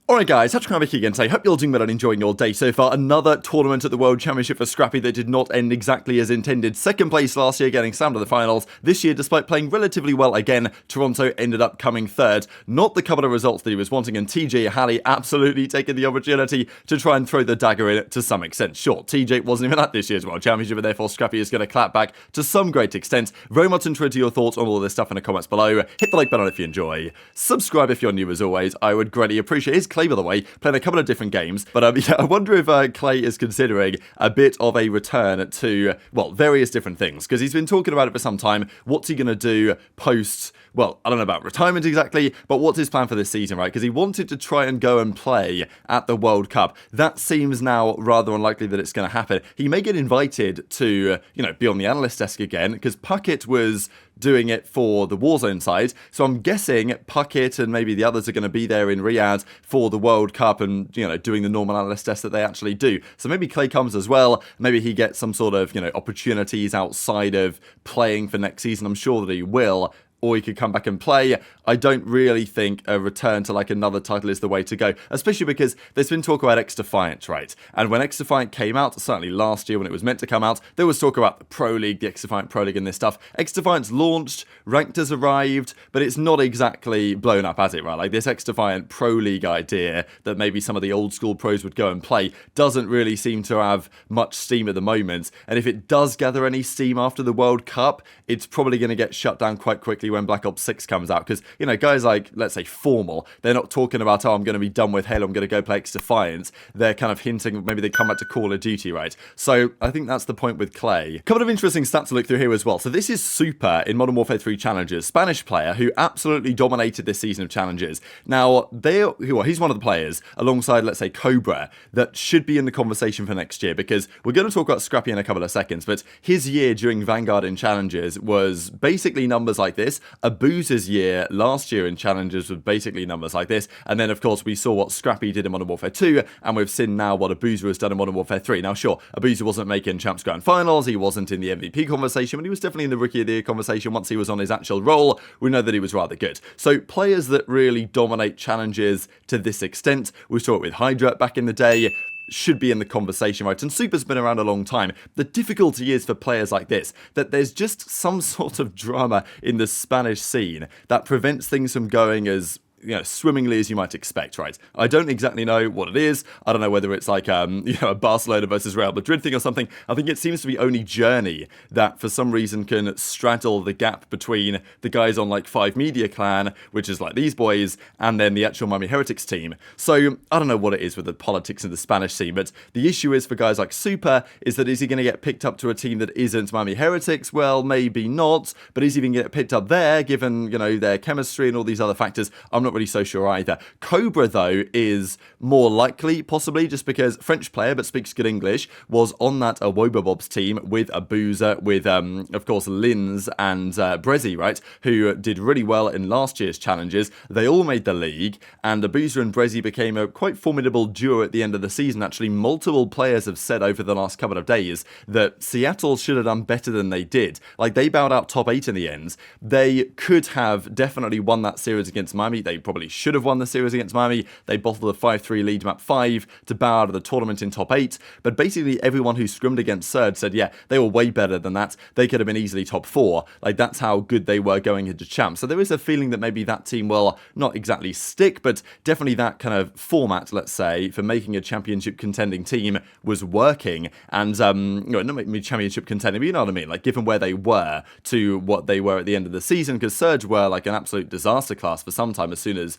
Alright guys, TacticalRab again today. Hope you're all doing well and enjoying your day so far. Another tournament at the World Championship for Scrappy that did not end exactly as intended. Second place last year, getting slammed to the finals. This year, despite playing relatively well again, Toronto ended up coming third. Not the couple of results that he was wanting, and TJHaLy absolutely taking the opportunity to try and throw the dagger in to some extent. Sure, TJ wasn't even at this year's World Championship, and therefore Scrappy is going to clap back to some great extent. Very much interested to your thoughts on all of this stuff in the comments below. Hit the like button if you enjoy. Subscribe if you're new as always. I would greatly appreciate it. It's Clay, by the way, playing a couple of different games, but yeah, I wonder if Clay is considering a bit of a return to, well, various different things, because he's been talking about it for some time. What's he going to do post, well, I don't know about retirement exactly, but what's his plan for this season, right? Because he wanted to try and go and play at the World Cup. That seems now rather unlikely that it's going to happen. He may get invited to, be on the analyst desk again, because Puckett was doing it for the Warzone side, so I'm guessing Puckett and maybe the others are going to be there in Riyadh for the World Cup and, doing the normal analyst test that they actually do. So maybe Clay comes as well, maybe he gets some sort of, opportunities outside of playing for next season. I'm sure that he will. Or he could come back and play. I don't really think a return to like another title is the way to go, especially because there's been talk about XDefiant, right? And when XDefiant came out, certainly last year when it was meant to come out, there was talk about the Pro League, the XDefiant Pro League and this stuff. XDefiant's launched, Ranked has arrived, but it's not exactly blown up, has it, right? Like this XDefiant Pro League idea that maybe some of the old school pros would go and play doesn't really seem to have much steam at the moment. And if it does gather any steam after the World Cup, it's probably going to get shut down quite quickly when Black Ops 6 comes out, because, guys like, let's say, Formal, they're not talking about, oh, I'm going to be done with Halo, I'm going to go play XDefiant. They're kind of hinting maybe they come back to Call of Duty, right? So I think that's the point with Clay. A couple of interesting stats to look through here as well. So this is Super in Modern Warfare 3 Challenges, Spanish player who absolutely dominated this season of Challenges. Now, he's one of the players, alongside, let's say, Cobra, that should be in the conversation for next year, because we're going to talk about Scrappy in a couple of seconds, but his year during Vanguard in Challenges was basically numbers like this. aBeZy's year last year in Challenges was basically numbers like this, and then of course we saw what Scrappy did in Modern Warfare 2, and we've seen now what aBeZy has done in Modern Warfare 3. Now sure, aBeZy wasn't making Champs Grand Finals, he wasn't in the MVP conversation, but he was definitely in the Rookie of the Year conversation. Once he was on his actual role, we know that he was rather good. So players that really dominate Challenges to this extent, we saw it with HyDra back in the day, should be in the conversation, right? And Super's been around a long time. The difficulty is for players like this, that there's just some sort of drama in the Spanish scene that prevents things from going as swimmingly as you might expect, right? I don't exactly know what it is. I don't know whether it's like, a Barcelona versus Real Madrid thing or something. I think it seems to be only Journey that for some reason can straddle the gap between the guys on like 5 Media Clan, which is like these boys, and then the actual Miami Heretics team. So I don't know what it is with the politics of the Spanish scene, but the issue is for guys like Super is that is he going to get picked up to a team that isn't Miami Heretics? Well, maybe not, but is he even going to get picked up there given, their chemistry and all these other factors? I'm not really so sure either. Cobra, though, is more likely, possibly, just because French player, but speaks good English, was on that Awobabob's team with aBeZy, with, of course, Lins and aBeZy, right, who did really well in last year's Challenges. They all made the league, and aBeZy and aBeZy became a quite formidable duo at the end of the season. Actually, multiple players have said over the last couple of days that Seattle should have done better than they did. Like, they bowed out top 8 in the end. They could have definitely won that series against Miami. They probably should have won the series against Miami. They bottled a 5-3 lead map 5 to bow out of the tournament in top 8. But basically everyone who scrimmed against Surge said, yeah, they were way better than that. They could have been easily top 4. Like, that's how good they were going into Champs. So there is a feeling that maybe that team will not exactly stick, but definitely that kind of format, let's say, for making a championship contending team was working. And, not maybe championship contending, but you know what I mean? Like, given where they were to what they were at the end of the season, because Surge were like an absolute disaster class for some time as soon as,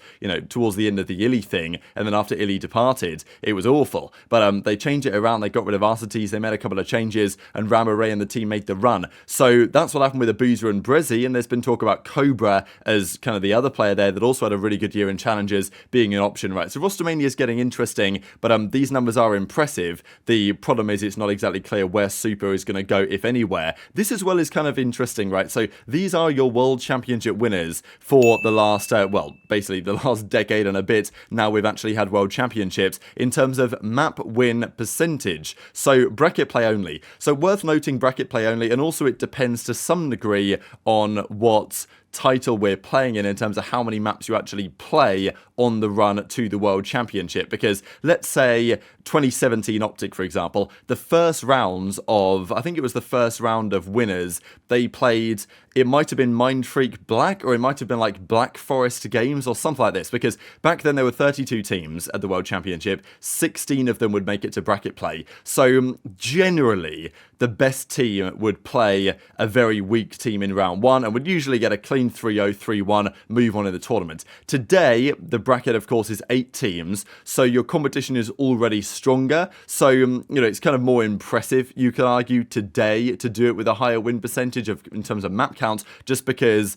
towards the end of the iLLeY thing, and then after iLLeY departed, it was awful. But they changed it around, they got rid of Varsities, they made a couple of changes, and Ramaray and the team made the run. So that's what happened with aBeZy and aBeZy, and there's been talk about Cobra as kind of the other player there that also had a really good year in Challenges being an option, right? So Rostermania is getting interesting, but these numbers are impressive. The problem is it's not exactly clear where Super is going to go, if anywhere. This as well is kind of interesting, right? So these are your World Championship winners for the last, basically the last decade and a bit. Now we've actually had World Championships in terms of map win percentage. So bracket play only. So worth noting, bracket play only, and also it depends to some degree on what title we're playing in terms of how many maps you actually play on the run to the World Championship. Because let's say 2017 OpTic, for example, the first rounds of, I think it was the first round of winners, they played, it might have been Mindfreak Black, or it might have been like Black Forest Games or something like this, because back then there were 32 teams at the World Championship, 16 of them would make it to bracket play. So generally, the best team would play a very weak team in round one and would usually get a clean 3-0, 3-1, move on in the tournament. Today, the bracket, of course, is 8 teams, so your competition is already stronger. So, you know, it's kind of more impressive, you could argue, today to do it with a higher win percentage in terms of map count, just because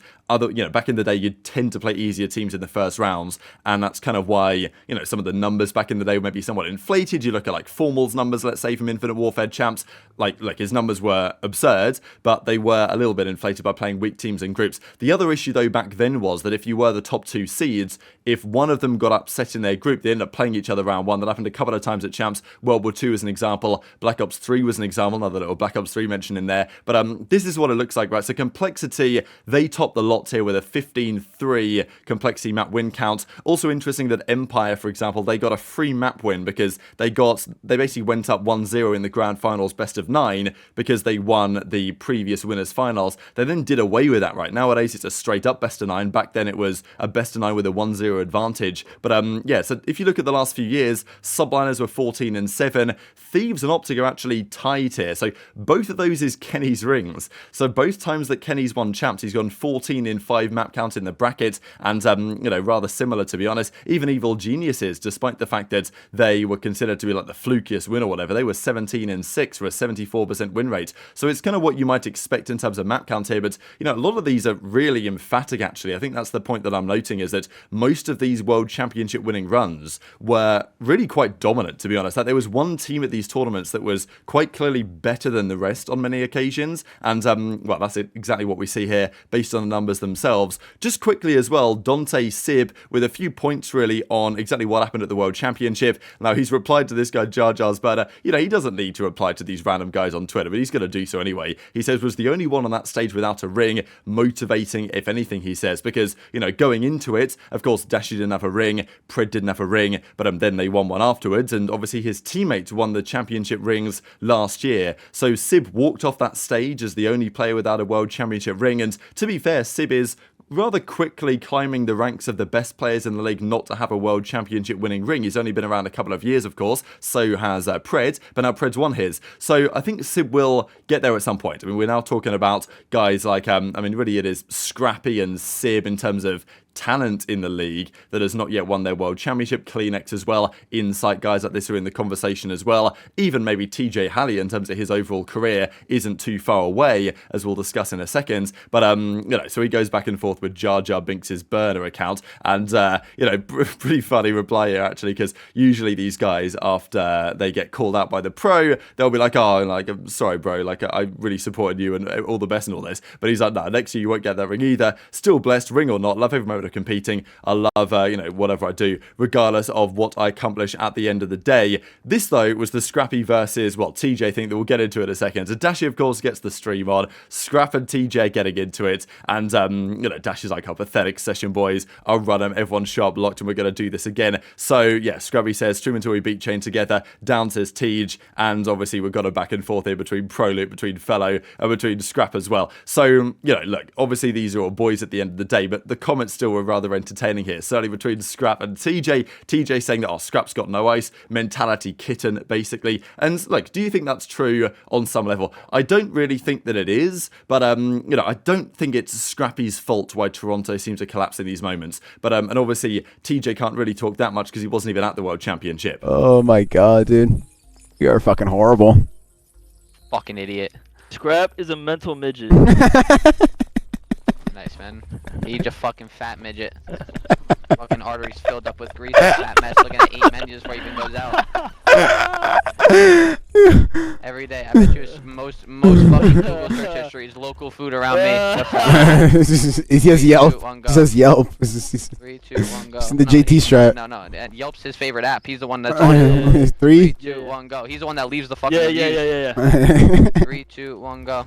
back in the day, you'd tend to play easier teams in the first rounds, and that's kind of why, you know, some of the numbers back in the day were maybe somewhat inflated. You look at like Formal's numbers, let's say, from Infinite Warfare Champs, like his numbers were absurd, but they were a little bit inflated by playing weak teams in groups. The other issue, though, back then was that if you were the top 2 seeds, if one of them got upset in their group, they ended up playing each other round one. That happened a couple of times at Champs. World War II is an example. Black Ops 3 was an example, another little Black Ops 3 mentioned in there. But this is what it looks like, right? So complexity, they top the lot here with a 15-3 complexity map win count. Also interesting that Empire, for example, they got a free map win because they basically went up 1-0 in the grand finals best of 9 because they won the previous winners finals. They then did away with that, right? Nowadays it's a straight up best of 9. Back then it was a best of 9 with a 1-0 advantage. But yeah, so if you look at the last few years, Subliners were 14-7. Thieves and OpTic are actually tied here. So both of those is Kenny's rings. So both times that Kenny's won Champs, he's gone 14 in 5 map count in the bracket, and you know, rather similar, to be honest. Even Evil Geniuses, despite the fact that they were considered to be like the flukiest win or whatever, they were 17-6 for a 74% win rate. So it's kind of what you might expect in terms of map count here, but you know, a lot of these are really emphatic actually. I think that's the point that I'm noting, is that most of these World Championship winning runs were really quite dominant, to be honest. Like, there was one team at these tournaments that was quite clearly better than the rest on many occasions, and well, that's exactly what we see here based on the numbers themselves. Just quickly as well, Dante Sib with a few points really on exactly what happened at the World Championship. Now, he's replied to this guy Jar Jar's, but you know, he doesn't need to reply to these random guys on Twitter, but he's going to do so anyway. He says, was the only one on that stage without a ring. Motivating, if anything, he says, because, you know, going into it, of course, Dashy didn't have a ring, Pred didn't have a ring, but then they won one afterwards, and obviously his teammates won the championship rings last year. So Sib walked off that stage as the only player without a World Championship ring, and to be fair, Sib is rather quickly climbing the ranks of the best players in the league not to have a World Championship winning ring. He's only been around a couple of years, of course, so has Pred, but now Pred's won his. So I think Sib will get there at some point. I mean, we're now talking about guys like, I mean, really it is Scrappy and Sib in terms of talent in the league that has not yet won their World Championship. CleanX as well. Insight guys like this are in the conversation as well. Even maybe TJHaLy in terms of his overall career isn't too far away, as we'll discuss in a second. But, you know, so he goes back and forth with Jar Jar Binks' burner account. And, you know, pretty funny reply here, actually, because usually these guys, after they get called out by the pro, they'll be like, oh, like, I'm sorry, bro, like, I really supported you and all the best and all this. But he's like, no, next year you won't get that ring either. Still blessed, ring or not, love every moment of competing. I love, you know, whatever I do, regardless of what I accomplish at the end of the day. This, though, was the Scrappy versus, well, TJ thing that we'll get into in a second. So Dashy, of course, gets the stream on. Scrap and TJ getting into it. And, you know, Dashy's like, oh, pathetic session, boys. I'll run them. Everyone's sharp locked and we're going to do this again. So, yeah, Scrappy says, stream until we beat Chain together. Down says TJ. And obviously, we've got a back and forth here between ProLoop, between Fellow, and between Scrap as well. So, you know, look, obviously these are all boys at the end of the day, but the comments still were rather entertaining here. Certainly between Scrap and TJ. TJ saying that, oh, Scrap's got no ice. Mentality kitten, basically. And, look, do you think that's true on some level? I don't really think that it is, but, you know, I don't think it's Scrappy's fault why Toronto seems to collapse in these moments. But, and obviously, TJ can't really talk that much because he wasn't even at the World Championship. Oh my god, dude. You are fucking horrible. Fucking idiot. Scrap is a mental midget. Nice, man. He's a fucking fat midget. Fucking arteries filled up with grease. Fat mess looking at 8 menus before he even goes out. Every day. I bet you it's most fucking Google search history is local food around me. He says Yelp. He says Yelp. 3, 2, 1, go. It's in the JT strat. No. Yelp's his favorite app. He's the one that's on it. 3, 2, 1, go. He's the one that leaves the fucking Yeah. 3, 2, 1, go.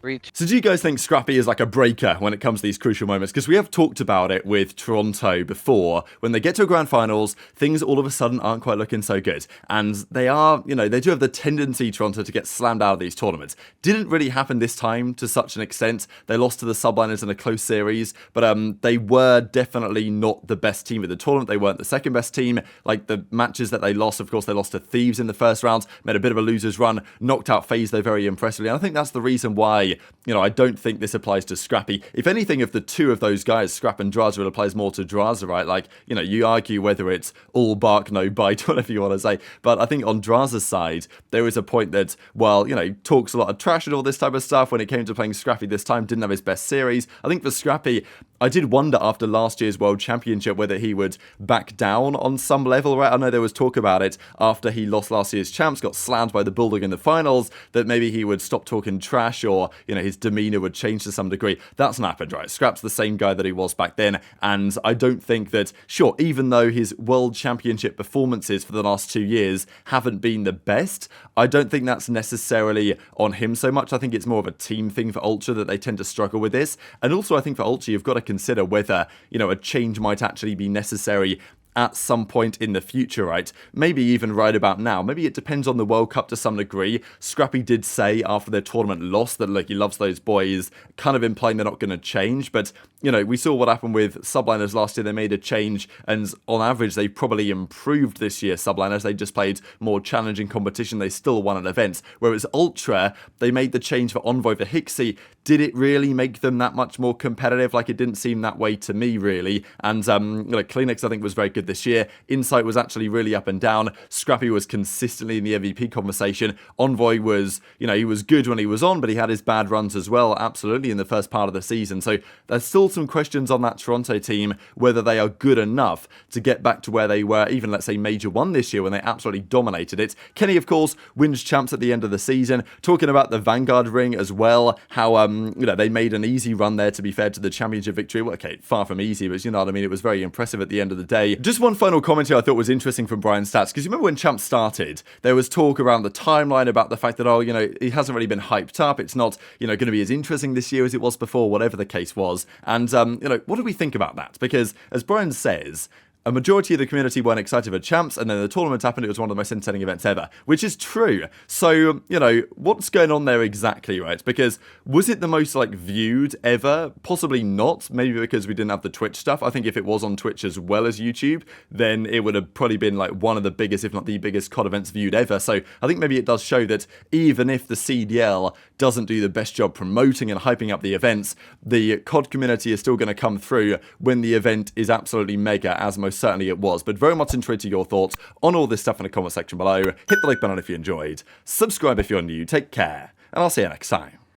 Reach. So do you guys think Scrappy is like a breaker when it comes to these crucial moments? Because we have talked about it with Toronto before. When they get to a grand finals, things all of a sudden aren't quite looking so good. And they are, you know, they do have the tendency, Toronto, to get slammed out of these tournaments. Didn't really happen this time to such an extent. They lost to the Subliners in a close series, but they were definitely not the best team of the tournament. They weren't the second best team. Like the matches that they lost, of course, they lost to Thieves in the first round, made a bit of a loser's run, knocked out FaZe though very impressively. And I think that's the reason why, you know, I don't think this applies to Scrappy. If anything, of the two of those guys, Scrap and Drazah, it applies more to Drazah, right? Like, you know, you argue whether it's all bark, no bite, whatever you want to say. But I think on Drazah's side, there is a point that, well, you know, talks a lot of trash and all this type of stuff when it came to playing Scrappy this time, didn't have his best series. I think for Scrappy, I did wonder after last year's World Championship whether he would back down on some level, right? I know there was talk about it after he lost last year's champs, got slammed by the Bulldog in the finals, that maybe he would stop talking trash or, you know, his demeanor would change to some degree. That's not happened, right? Scrap's the same guy that he was back then, and I don't think that, sure, even though his World Championship performances for the last 2 years haven't been the best, I don't think that's necessarily on him so much. I think it's more of a team thing for Ultra that they tend to struggle with this, and also I think for Ultra you've got to consider whether, you know, a change might actually be necessary at some point in the future, right? Maybe even right about now. Maybe it depends on the World Cup to some degree. Scrappy did say after their tournament loss that, look, he loves those boys, kind of implying they're not going to change, but, you know, we saw what happened with Subliners last year. They made a change, and on average, they probably improved this year, Subliners. They just played more challenging competition. They still won at events. Whereas Ultra, they made the change for Envoy for Hixie. Did it really make them that much more competitive? Like, it didn't seem that way to me, really. And, you know, CleanX, I think, was very good this year. Insight was actually really up and down. Scrappy was consistently in the MVP conversation. Envoy was, you know, he was good when he was on, but he had his bad runs as well, absolutely, in the first part of the season. So there's still some questions on that Toronto team, whether they are good enough to get back to where they were, even, let's say, Major 1 this year when they absolutely dominated it. Kenny, of course, wins champs at the end of the season. Talking about the Vanguard ring as well, how, you know, they made an easy run there, to be fair, to the championship victory. Well, okay, far from easy, but you know what I mean? It was very impressive at the end of the day. Just one final comment here I thought was interesting from Brian Stats, because you remember when Champs started, there was talk around the timeline about the fact that, oh, you know, it hasn't really been hyped up, it's not, you know, going to be as interesting this year as it was before, whatever the case was. And, you know, what do we think about that? Because, as Brian says, a majority of the community weren't excited for Champs, and then the tournament happened, it was one of the most entertaining events ever, which is true. So, you know, what's going on there exactly, right? Because was it the most, like, viewed ever? Possibly not, maybe because we didn't have the Twitch stuff. I think if it was on Twitch as well as YouTube, then it would have probably been, like, one of the biggest, if not the biggest COD events viewed ever. So I think maybe it does show that even if the CDL doesn't do the best job promoting and hyping up the events, the COD community is still going to come through when the event is absolutely mega, as most certainly it was. But very much intrigued to your thoughts on all this stuff in the comment section below. Hit the like button if you enjoyed. Subscribe if you're new. Take care. And I'll see you next time.